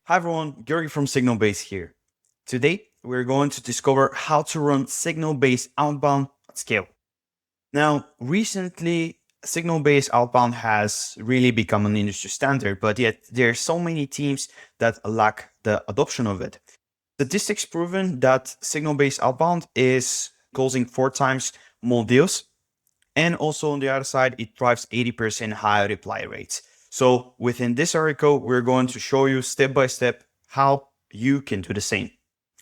Hi everyone, Georgie from SignalBase here. Today, we're going to discover how to run SignalBase outbound at scale. Now, recently, SignalBase outbound has really become an industry standard, but yet there are so many teams that lack the adoption of it. Statistics proven that SignalBase outbound is closing 4 times more deals. And also on the other side, it drives 80% higher reply rates. So within this article, we're going to show you step by step how you can do the same.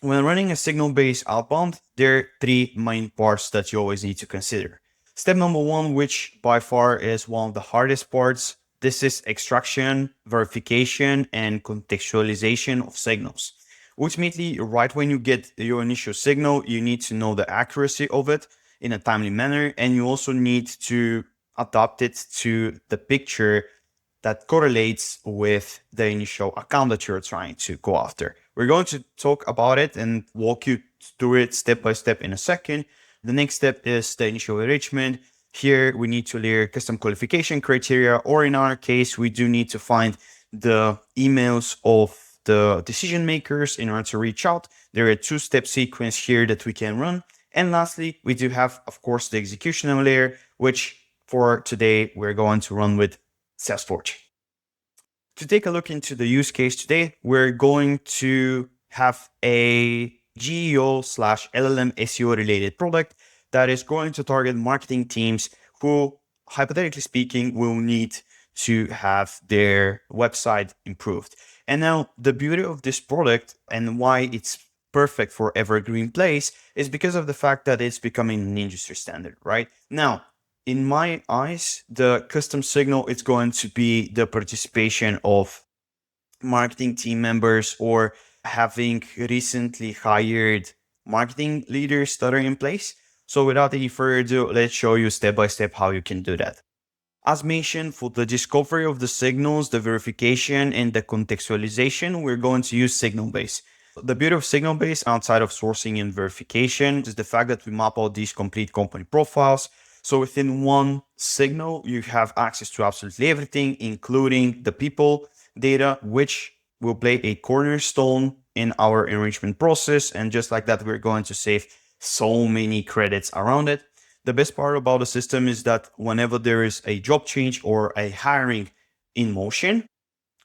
When running a signal-based outbound, there are 3 main parts that you always need to consider. Step number 1, which by far is one of the hardest parts, this is extraction, verification, and contextualization of signals. Ultimately, right when you get your initial signal, you need to know the accuracy of it in a timely manner, and you also need to adapt it to the picture that correlates with the initial account that you're trying to go after. We're going to talk about it and walk you through it step by step in a second. The next step is the initial enrichment. Here we need to layer custom qualification criteria, or in our case, we do need to find the emails of the decision makers in order to reach out. There are a 2-step sequence here that we can run. And lastly, we do have, of course, the executional layer, which for today, we're going to run with Salesforce. To take a look into the use case today, we're going to have a GEO/LLM SEO related product that is going to target marketing teams who, hypothetically speaking, will need to have their website improved. And now the beauty of this product and why it's perfect for evergreen plays is because of the fact that it's becoming an industry standard, right? Now, in my eyes, the custom signal is going to be the participation of marketing team members or having recently hired marketing leaders that are in place. So without any further ado, let's show you step by step how you can do that. As mentioned, for the discovery of the signals, the verification, and the contextualization, we're going to use SignalBase. The beauty of SignalBase outside of sourcing and verification is the fact that we map out these complete company profiles. So within one signal, you have access to absolutely everything, including the people data, which will play a cornerstone in our enrichment process. And just like that, we're going to save so many credits around it. The best part about the system is that whenever there is a job change or a hiring in motion,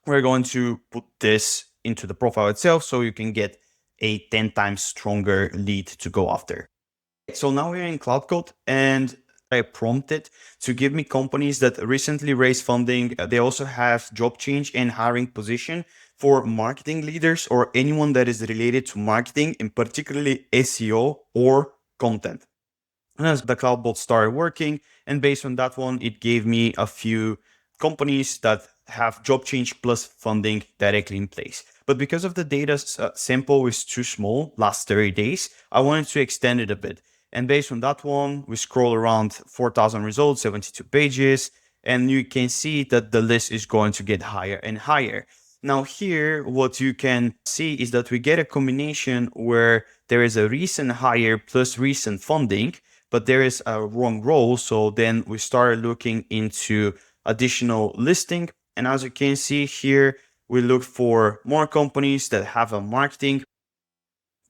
we're going to put this into the profile itself so you can get a 10 times stronger lead to go after. So now we're in Claude Code and I prompted to give me companies that recently raised funding. They also have job change and hiring position for marketing leaders or anyone that is related to marketing, in particularly SEO or content. And as the CloudBot started working, and based on that one, it gave me a few companies that have job change plus funding directly in place. But because of the data sample is too small, last 30 days, I wanted to extend it a bit. And based on that one, we scroll around 4,000 results, 72 pages, and you can see that the list is going to get higher and higher. Now here, what you can see is that we get a combination where there is a recent hire plus recent funding, but there is a wrong role. So then we started looking into additional listing. And as you can see here, we look for more companies that have a marketing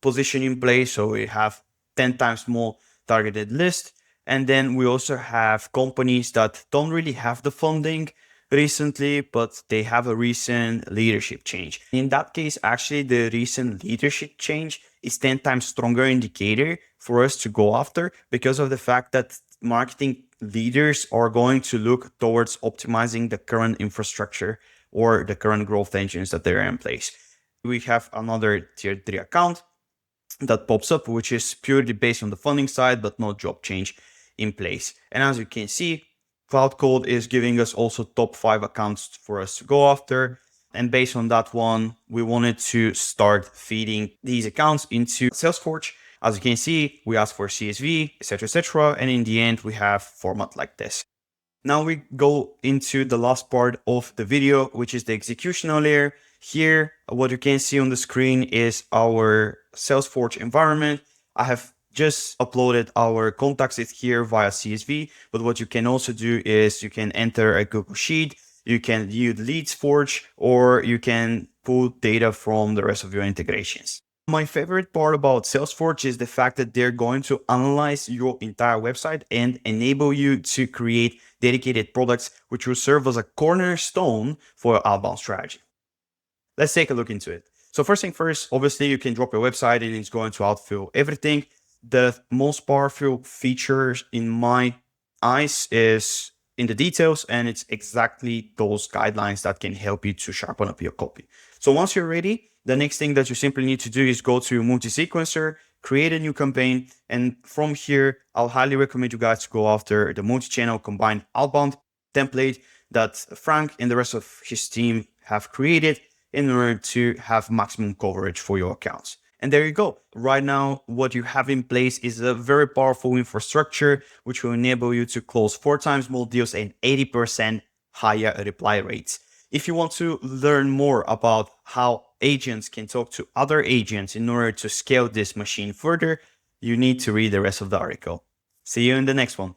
position in place. So we have 10 times more targeted list. And then we also have companies that don't really have the funding recently, but they have a recent leadership change. In that case, actually, the recent leadership change is 10 times stronger indicator for us to go after because of the fact that marketing leaders are going to look towards optimizing the current infrastructure or the current growth engines that they're in place. We have another tier 3 account that pops up, which is purely based on the funding side, but no job change in place. And as you can see, Claude Code is giving us also top 5 accounts for us to go after. And based on that one, we wanted to start feeding these accounts into Salesforce. As you can see, we ask for CSV, etc. And in the end, we have format like this. Now we go into the last part of the video, which is the executional layer. Here, what you can see on the screen is our Salesforce environment. I have just uploaded our contacts here via CSV, but what you can also do is you can enter a Google Sheet you can use Leads Forge, or you can pull data from the rest of your integrations. My favorite part about Salesforce is the fact that they're going to analyze your entire website and enable you to create dedicated products, which will serve as a cornerstone for your outbound strategy. Let's take a look into it. So first thing first, obviously you can drop your website and it's going to outfill everything. The most powerful feature in my eyes is in the details, and it's exactly those guidelines that can help you to sharpen up your copy. So once you're ready, the next thing that you simply need to do is go to multi-sequencer, create a new campaign, and from here, I'll highly recommend you guys to go after the multi-channel combined outbound template that Frank and the rest of his team have created in order to have maximum coverage for your accounts. And there you go. Right now, what you have in place is a very powerful infrastructure, which will enable you to close 4 times more deals and 80% higher reply rates. If you want to learn more about how agents can talk to other agents in order to scale this machine further, you need to read the rest of the article. See you in the next one.